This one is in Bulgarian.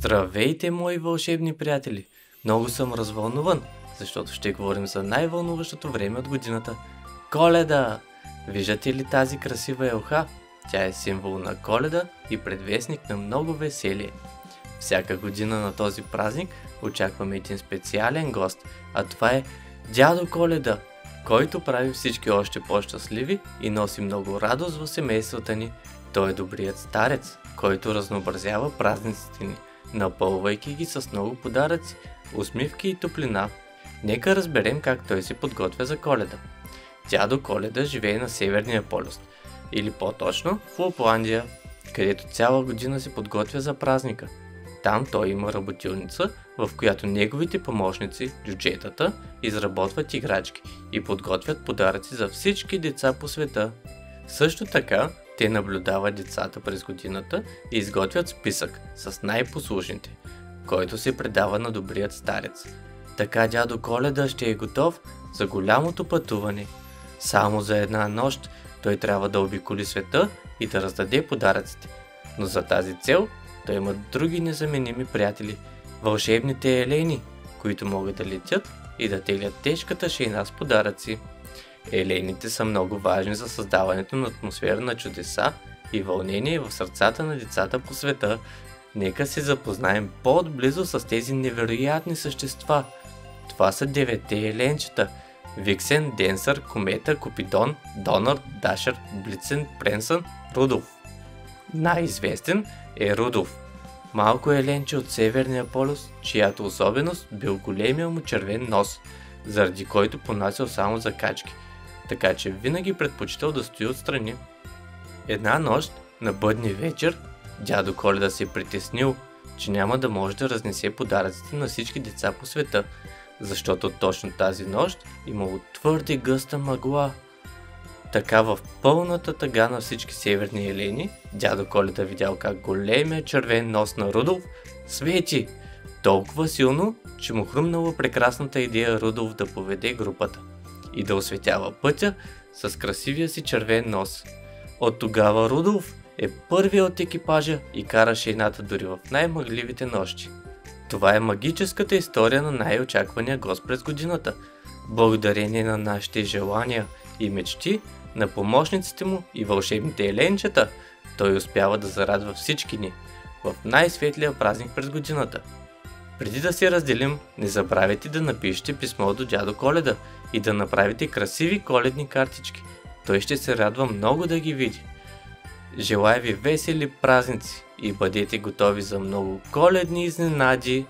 Здравейте, мои вълшебни приятели! Много съм развълнуван, защото ще говорим за най-вълнуващото време от годината – Коледа! Виждате ли тази красива елха? Тя е символ на Коледа и предвестник на много веселие. Всяка година на този празник очакваме един специален гост, а това е Дядо Коледа, който прави всички още по-щастливи и носи много радост в семействата ни. Той е добрият старец, който разнообразява празниците ни, напълвайки ги с много подаръци, усмивки и топлина. Нека разберем как той се подготвя за Коледа. Дядо Коледа живее на Северния полюс, или по-точно в Лапландия, където цяла година се подготвя за празника. Там той има работилница, в която неговите помощници, джуджетата, изработват играчки и подготвят подаръци за всички деца по света. Също така, те наблюдават децата през годината и изготвят списък с най-послушните, който се предава на добрият старец. Така дядо Коледа ще е готов за голямото пътуване. Само за една нощ той трябва да обиколи света и да раздаде подаръците. Но за тази цел той има други незаменими приятели, вълшебните елени, които могат да летят и да теглят тежката шейна с подаръци. Елените са много важни за създаването на атмосфера на чудеса и вълнение в сърцата на децата по света. Нека се запознаем по-отблизо с тези невероятни същества. Това са 9-те еленчета: Виксен, Денсър, Комета, Купидон, Донър, Дашър, Блицен, Пренсън, Рудолф. Най-известен е Рудолф, малко еленче от Северния полюс, чиято особеност бил големия му червен нос, заради който понасял само закачки, така че винаги предпочитал да стои отстрани. Една нощ, на бъдни вечер, дядо Коледа се притеснил, че няма да може да разнесе подаръците на всички деца по света, защото точно тази нощ имало твърде гъста мъгла. Така в пълната тъга на всички северни елени, дядо Коледа видял как големия червен нос на Рудолф свети толкова силно, че му хрумнала прекрасната идея Рудолф да поведе групата и да осветява пътя с красивия си червен нос. От тогава Рудолф е първият от екипажа и кара шейната дори в най-мъгливите нощи. Това е магическата история на най-очаквания гост през годината. Благодарение на нашите желания и мечти, на помощниците му и вълшебните еленчета, той успява да зарадва всички ни в най-светлия празник през годината. Преди да се разделим, не забравяйте да напишете писмо до дядо Коледа и да направите красиви коледни картички. Той ще се радва много да ги види. Желая ви весели празници и бъдете готови за много коледни изненади!